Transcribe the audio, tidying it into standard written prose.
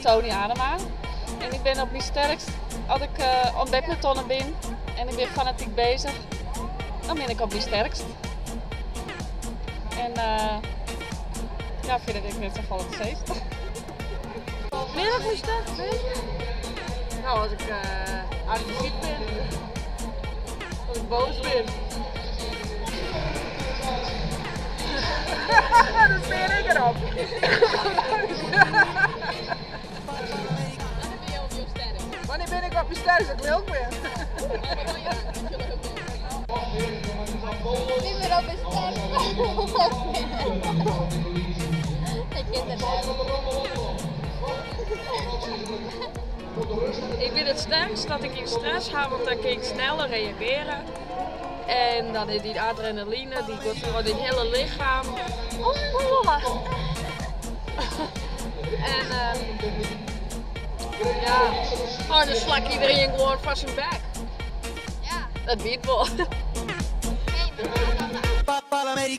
Tony Adema. En ik ben op mijn sterkst als ik op badmintonnen ben en ik ben fanatiek bezig. Dan ben ik op mijn sterkst. En ja, verder ik net zo vol op de zeest. Middag mijn sterkst ben? Nou, als ik agressief ben. Als ik boos ben. Dan ben ik erop. Wanneer ben ik op je sterkst? Als ik leuk ben. Ik ben op mijn sterkst. Ik ken het Ik ben het sterkst dat ik in stress heb, want dan kan ik sneller reageren. En dan is die adrenaline, die gaat door het hele lichaam. En ja, oh, dan slak iedereen gewoon van zijn bek. Ja. Dat weet wel. Hey,